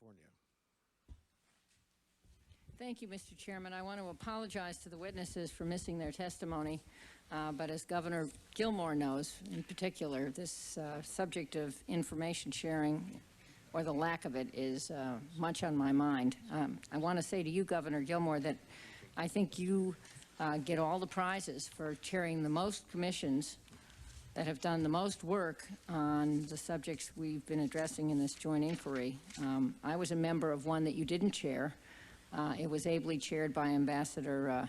California. Thank you, Mr. Chairman. I want to apologize to the witnesses for missing their testimony, but as Governor Gilmore knows, in particular, this subject of information sharing, or the lack of it, is much on my mind. I want to say to you, Governor Gilmore, that I think you get all the prizes for chairing the most commissions that have done the most work on the subjects we've been addressing in this joint inquiry. I was a member of one that you didn't chair. It was ably chaired by Ambassador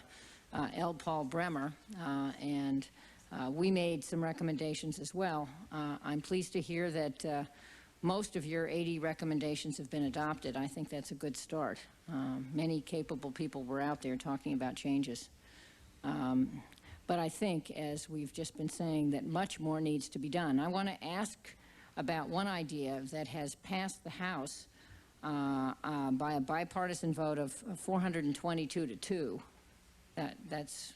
L. Paul Bremer, and we made some recommendations as well. I'm pleased to hear that most of your 80 recommendations have been adopted. I think that's a good start. Many capable people were out there talking about changes. But I think, as we've just been saying, that much more needs to be done. I want to ask about one idea that has passed the House by a bipartisan vote of 422 to 2. That's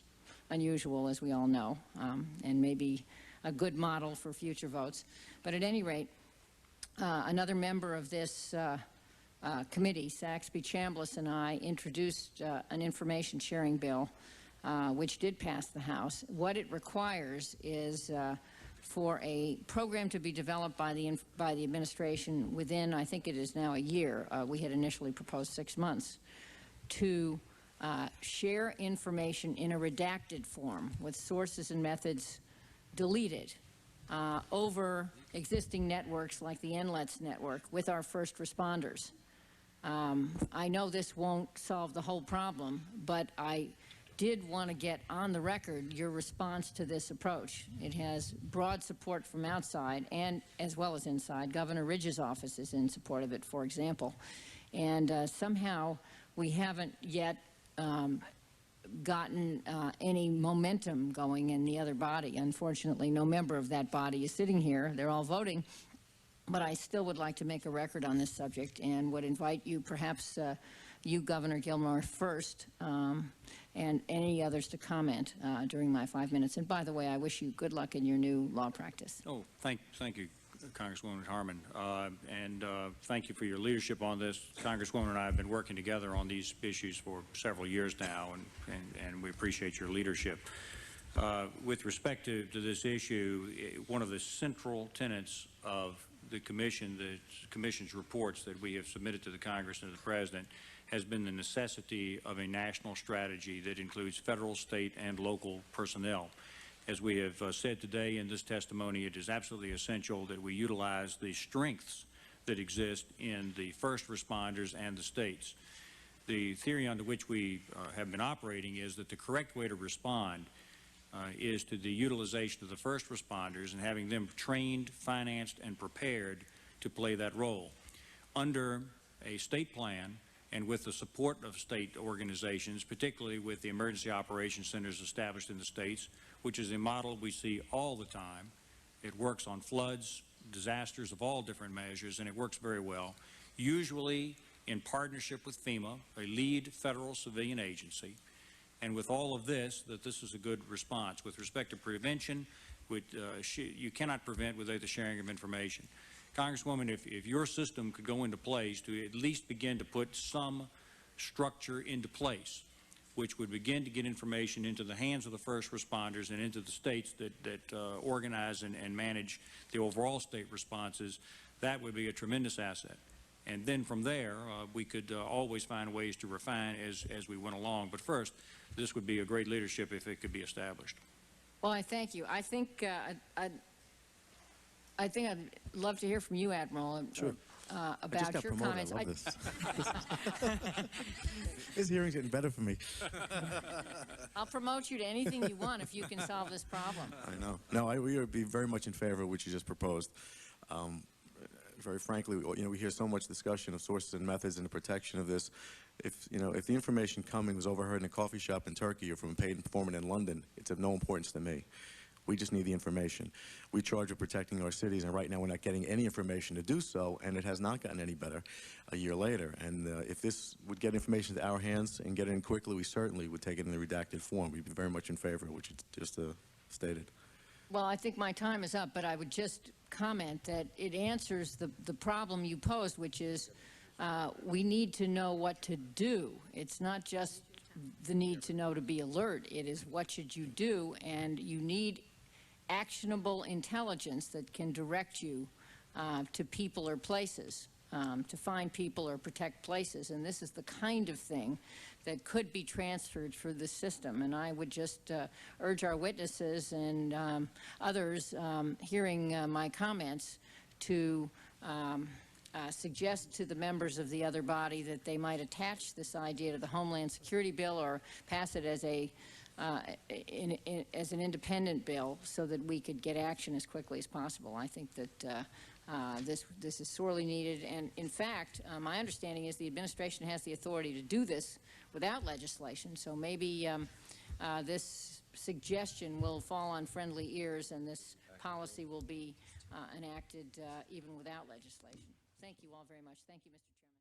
unusual, as we all know, and maybe a good model for future votes. But at any rate, another member of this committee, Saxby Chambliss, and I introduced an information sharing bill which did pass the House. What it requires is for a program to be developed by the administration within, I think it is now a year, we had initially proposed 6 months, to share information in a redacted form with sources and methods deleted over existing networks like the NLETS network with our first responders. I know this won't solve the whole problem, but I did want to get on the record your response to this approach. It has broad support from outside and as well as inside. Governor Ridge's office is in support of it, for example. And somehow we haven't yet gotten any momentum going in the other body. Unfortunately, no member of that body is sitting here. They're all voting. But I still would like to make a record on this subject and would invite you, perhaps you, Governor Gilmore, first, and any others to comment during my 5 minutes. And by the way, I wish you good luck in your new law practice. Oh, thank you, Congresswoman Harman, and thank you for your leadership on this. Congresswoman and I have been working together on these issues for several years now, and we appreciate your leadership. With respect to this issue, one of the central tenets of the Commission's reports that we have submitted to the Congress and to the President has been the necessity of a national strategy that includes federal, state, and local personnel. As we have said today in this testimony, it is absolutely essential that we utilize the strengths that exist in the first responders and the states. The theory under which we have been operating is that the correct way to respond is to the utilization of the first responders and having them trained, financed, and prepared to play that role. Under a state plan and with the support of state organizations, particularly with the emergency operations centers established in the states, which is a model we see all the time. It works on floods, disasters of all different measures, and it works very well, usually in partnership with FEMA, a lead federal civilian agency. And with all of this, that this is a good response. With respect to prevention, you cannot prevent without the sharing of information. Congresswoman, if your system could go into place to at least begin to put some structure into place, which would begin to get information into the hands of the first responders and into the states that organize and manage the overall state responses, that would be a tremendous asset. And then from there, we could always find ways to refine as we went along. But first, this would be a great leadership if it could be established. Well, I thank you. I think I'd love to hear from you, Admiral, sure. About your comments. I love this. This hearing's getting better for me. I'll promote you to anything you want if you can solve this problem. I know. No, we would be very much in favor of what you just proposed. Very frankly, we hear so much discussion of sources and methods and the protection of this. If the information coming was overheard in a coffee shop in Turkey or from a paid informant in London, it's of no importance to me. We just need the information. We charge with protecting our cities, and right now we're not getting any information to do so, and it has not gotten any better a year later. And if this would get information to our hands and get it in quickly, we certainly would take it in the redacted form. We'd be very much in favor of what you just stated. Well, I think my time is up, but I would just comment that it answers the problem you posed, which is we need to know what to do. It's not just the need to know to be alert. It is what should you do, and you need actionable intelligence that can direct you to people or places, to find people or protect places. And this is the kind of thing that could be transferred through the system. And I would just urge our witnesses and others hearing my comments to suggest to the members of the other body that they might attach this idea to the Homeland Security Bill or pass it as as an independent bill so that we could get action as quickly as possible. I think that this is sorely needed. And in fact, my understanding is the administration has the authority to do this without legislation. So maybe this suggestion will fall on friendly ears and this policy will be enacted even without legislation. Thank you all very much. Thank you, Mr. Chairman.